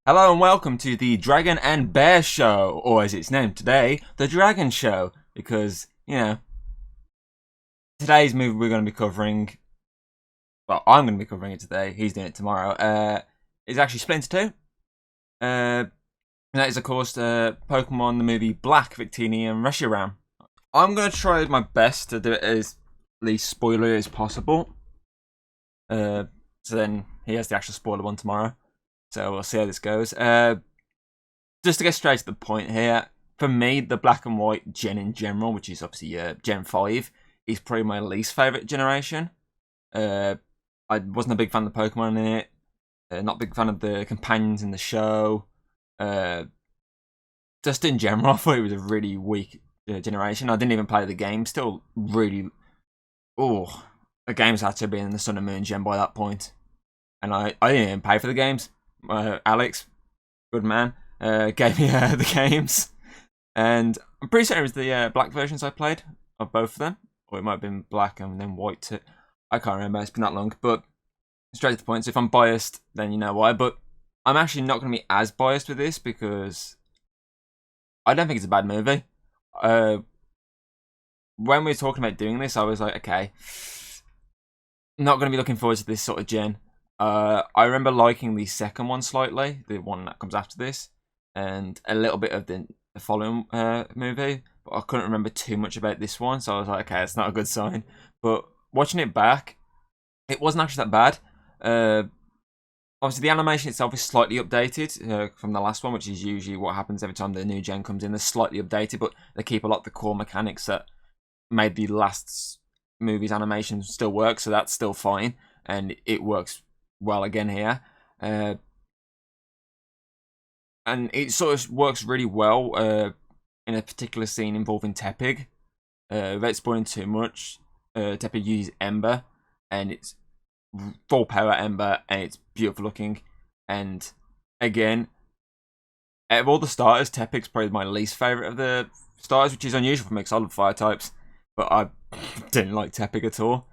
Hello and welcome to the Dragon and Bear Show, or as it's named today, the Dragon Show, because, today's movie we're going to be covering, well, I'm going to be covering it today, he's doing it tomorrow, is actually split into two. And that is, of course, Pokemon The Movie Black, Victini and Reshiram. I'm going to try my best to do it as least spoilery as possible. So then he has the actual spoiler one tomorrow. So we'll see how this goes. Just to get straight to the point here, for me, the black and white gen in general, which is obviously Gen 5, is probably my least favourite generation. I wasn't a big fan of the Pokemon in it. Not a big fan of the companions in the show. Just in general, I thought it was a really weak generation. I didn't even play the game. Still really... Oh, the games had to be in the Sun and Moon gen by that point. And I didn't even pay for the games. Alex, good man, gave me the games, and I'm pretty sure it was the black versions I played of both of them, or it might have been black and then white too. I can't remember, it's been that long, but straight to the point, so if I'm biased, then you know why, but I'm actually not going to be as biased with this, because I don't think it's a bad movie. When we were talking about doing this, I was like, okay, not going to be looking forward to this sort of gen. I remember liking the second one slightly, the one that comes after this, and a little bit of the following movie, but I couldn't remember too much about this one, so I was like, okay, it's not a good sign. But watching it back, it wasn't actually that bad. Obviously, the animation itself is slightly updated from the last one, which is usually what happens every time the new gen comes in. They're slightly updated, but they keep a lot of the core mechanics that made the last movie's animation still work, so that's still fine, and it works well again here, and it sort of works really well in a particular scene involving Tepig. Without spoiling too much, Tepig uses Ember, and it's full power Ember, and it's beautiful looking. And again, out of all the starters, Tepig's probably my least favourite of the starters, which is unusual for me because I love fire types, but I didn't like Tepig at all.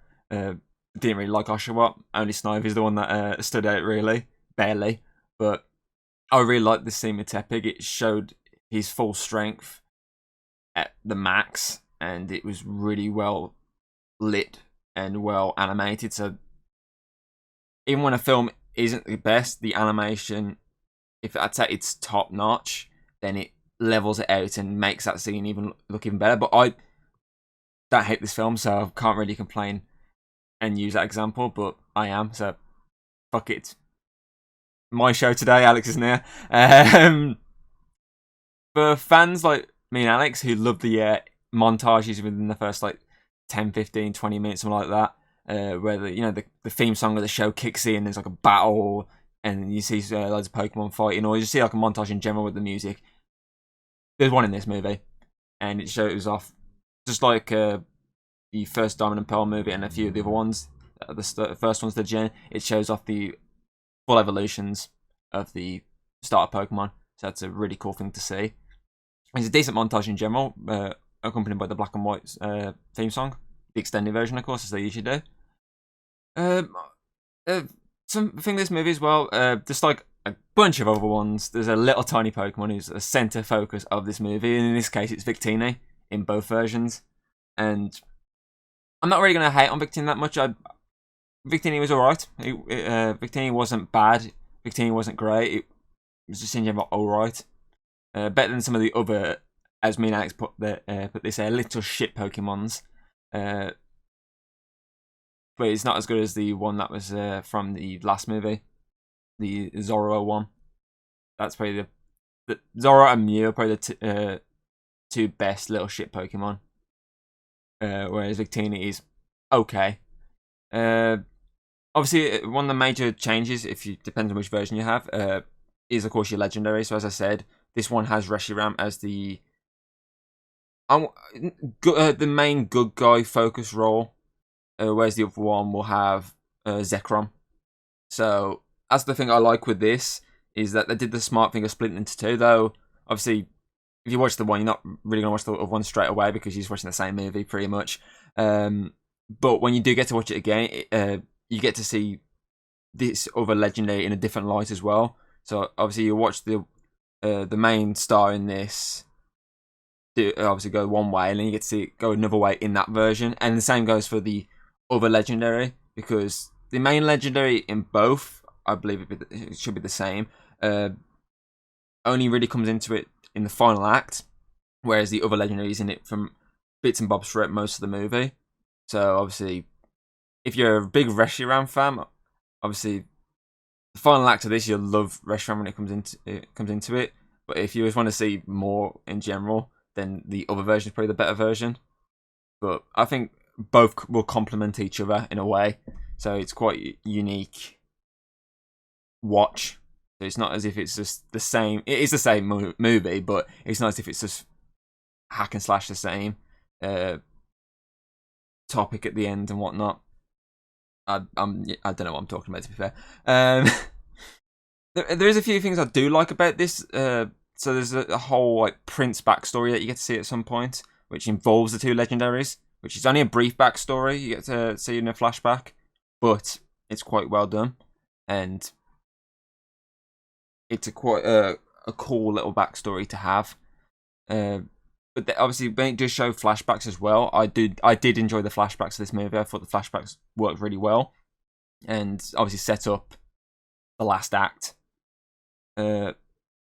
Didn't really like Oshawott. Only Snipe is the one that stood out really, barely. But I really liked this scene with Tepig. It showed his full strength at the max, and it was really well lit and well animated. So even when a film isn't the best, the animation, if that's at its top notch, then it levels it out and makes that scene look even better. But I don't hate this film, so I can't really complain and use that example, but I am, so fuck it. My show today, Alex isn't here. For fans like me and Alex who love the montages within the first like 10, 15, 20 minutes, something like that, where the theme song of the show kicks in, there's like a battle, and you see loads of Pokemon fighting, or you just see like a montage in general with the music. There's one in this movie, and it shows off just like the first Diamond and Pearl movie and a few of the other ones. The first one's the gen. It shows off the full evolutions of the starter Pokemon. So that's a really cool thing to see. It's a decent montage in general, accompanied by the black and white theme song. The extended version, of course, as they usually do. Something this movie as well, just like a bunch of other ones, there's a little tiny Pokemon who's the centre focus of this movie. And in this case, it's Victini in both versions. And I'm not really going to hate on Victini that much. Victini was alright. Victini wasn't bad. Victini wasn't great. It was just in general alright. Better than some of the other, as me and Alex put this, little shit Pokemons. But it's not as good as the one that was from the last movie. The Zorro one. That's probably the Zorro and Mew are probably the two best little shit Pokemon. Whereas Victini is okay. Obviously, one of the major changes, depends on which version you have, is of course your legendary. So as I said, this one has Reshiram as the main good guy focus role, whereas the other one will have Zekrom. So that's the thing I like with this, is that they did the smart thing of splitting into two. Though obviously, if you watch the one, you're not really gonna watch the other one straight away because you're just watching the same movie pretty much. But when you do get to watch it again, you get to see this other legendary in a different light as well. So obviously you watch the main star in this obviously go one way, and then you get to see it go another way in that version. And the same goes for the other legendary, because the main legendary in both, I believe it should be the same, only really comes into it in the final act, whereas the other legendary is in it from bits and bobs throughout most of the movie. So obviously, if you're a big Reshiram fan, obviously the final act of this, you'll love Reshiram when it comes into it. But if you just want to see more in general, then the other version is probably the better version. But I think both will complement each other in a way, so it's quite unique watch. So it's not as if it's just the same. It is the same movie, but it's not as if it's just hack and slash the same topic at the end and whatnot. I don't know what I'm talking about, to be fair. There is a few things I do like about this. So there's a whole like Prince backstory that you get to see at some point, which involves the two legendaries, which is only a brief backstory. You get to see in a flashback, but it's quite well done, and it's quite a cool little backstory to have. But obviously, when it does show flashbacks as well, I did enjoy the flashbacks of this movie. I thought the flashbacks worked really well, and obviously set up the last act.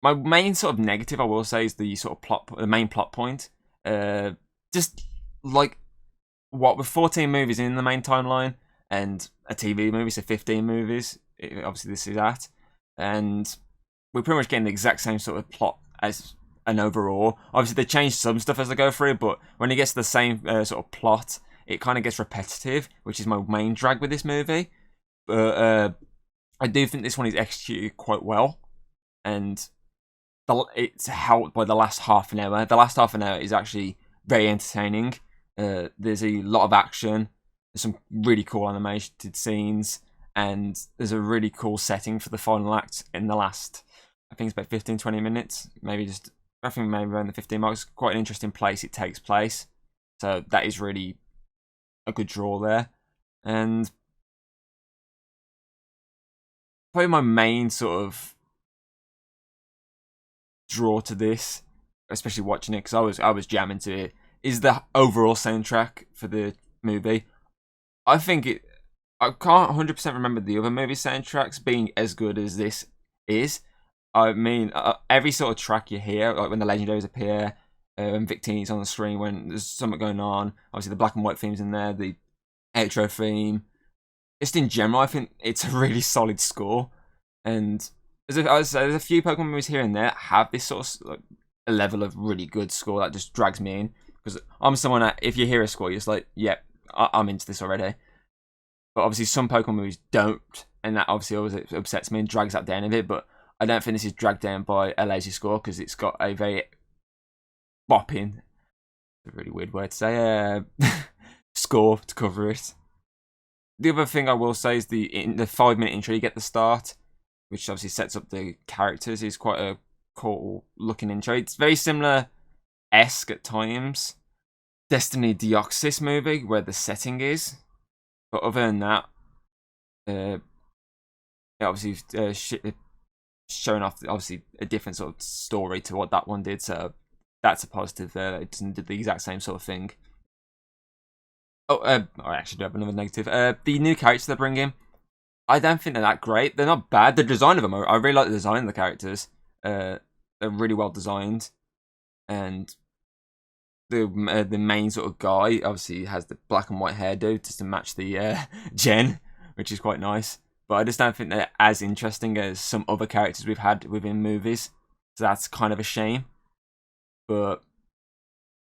My main sort of negative, I will say, is the sort of the main plot point. Just like what with 14 movies in the main timeline and a TV movie, so 15 movies. Obviously, this is at, and we're pretty much getting the exact same sort of plot as an overall. Obviously, they changed some stuff as they go through, but when it gets to the same sort of plot, it kind of gets repetitive, which is my main drag with this movie. But I do think this one is executed quite well, and it's helped by the last half an hour. The last half an hour is actually very entertaining. There's a lot of action. There's some really cool animated scenes, and there's a really cool setting for the final act in the last, I think it's about 15-20 minutes. I think maybe around the 15 mark. It's quite an interesting place it takes place. So that is really a good draw there. And probably my main sort of draw to this, especially watching it, because I was jamming to it, is the overall soundtrack for the movie. I can't 100% remember the other movie soundtracks being as good as this is. I mean, every sort of track you hear, like when the legendaries appear, when Victini's on the screen, when there's something going on, obviously the black and white theme's in there, the outro theme. Just in general, I think it's a really solid score, and there's a few Pokemon movies here and there that have this sort of like, a level of really good score that just drags me in. Because I'm someone that, if you hear a score, you're just like, yep, I'm into this already. But obviously some Pokemon movies don't, and that obviously always upsets me and drags that down a bit. But I don't think this is dragged down by a lazy score, because it's got a very bopping, a really weird word to say, score to cover it. The other thing I will say is in the 5-minute intro you get the start, which obviously sets up the characters, is quite a cool looking intro. It's very similar-esque at times. Destiny Deoxys movie, where the setting is. But other than that, obviously showing off obviously a different sort of story to what that one did, so that's a positive there. It doesn't do the exact same sort of thing. I actually do have another negative. The new characters they're bringing, I don't think they're that great. They're not bad. The design of them, I really like the design of the characters. They're really well designed, and the main sort of guy obviously has the black and white hairdo just to match the gen, which is quite nice. But I just don't think they're as interesting as some other characters we've had within movies, so that's kind of a shame. But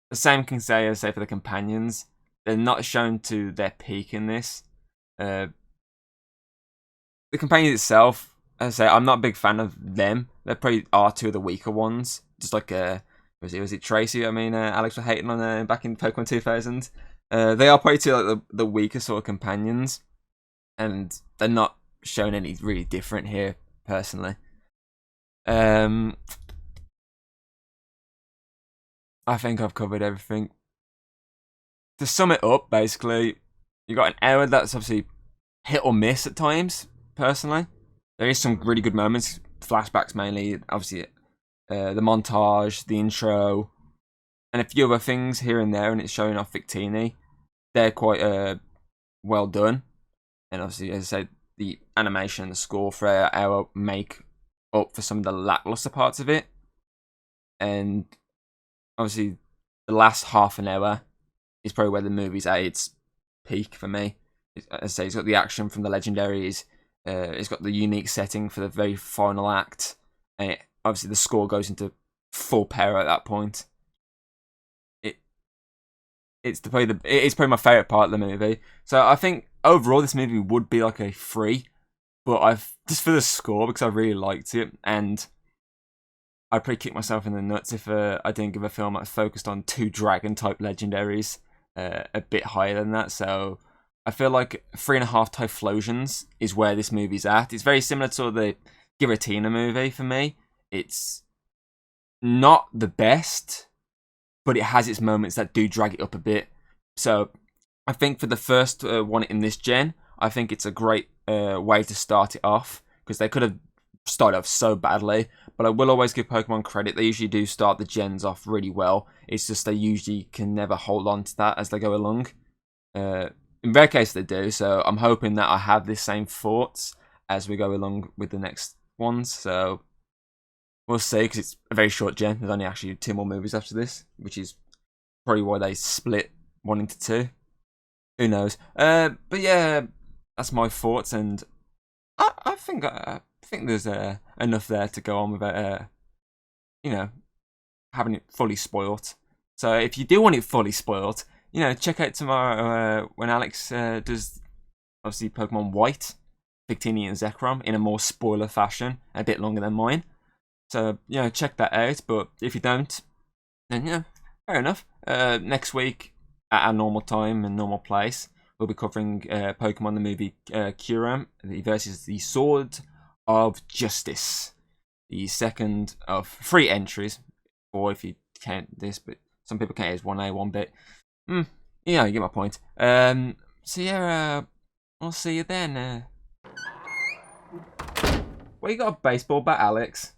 the same can say for the companions. They're not shown to their peak in this. The companions itself, as I say, I'm not a big fan of them. They probably are two of the weaker ones. Just like was it Tracy? I mean, Alex was hating on back in Pokemon 2000. They are probably two like the weaker sort of companions, and they're not shown any really different here, personally. I think I've covered everything. To sum it up, basically, you got an hour that's obviously hit or miss at times, personally. There is some really good moments, flashbacks mainly. Obviously, the montage, the intro, and a few other things here and there, and it's showing off Victini. They're quite well done, and obviously, as I said, the animation and the score for our hour make up for some of the lackluster parts of it. And obviously, the last half an hour is probably where the movie's at its peak for me. As I say, it's got the action from the Legendaries. It's got the unique setting for the very final act, and obviously the score goes into full power at that point. It's probably my favorite part of the movie. So I think overall this movie would be like a 3, but I've just for the score because I really liked it, and I'd probably kick myself in the nuts if I didn't give a film that focused on 2 dragon type Legendaries a bit higher than that. So I feel like 3.5 Typhlosions is where this movie's at. It's very similar to the Giratina movie for me. It's not the best, but it has its moments that do drag it up a bit. So I think for the first one in this gen, I think it's a great way to start it off, because they could have started off so badly. But I will always give Pokemon credit. They usually do start the gens off really well. It's just they usually can never hold on to that as they go along. In rare case they do, so I'm hoping that I have the same thoughts as we go along with the next ones. So we'll see, because it's a very short gen. There's only actually 2 more movies after this, which is probably why they split 1 into 2. Who knows? But yeah, that's my thoughts, and I think there's enough there to go on without having it fully spoilt. So if you do want it fully spoilt, check out tomorrow when Alex does obviously Pokemon White, Victini and Zekrom in a more spoiler fashion, a bit longer than mine. So check that out. But if you don't, then fair enough. Next week at our normal time and normal place, we'll be covering Pokemon the Movie Kyurem versus the Sword of Justice, the second of 3 entries, or if you count this, but some people count it as 1A, 1B. You get my point. So yeah, I'll see you then. Well, you got a baseball bat, Alex?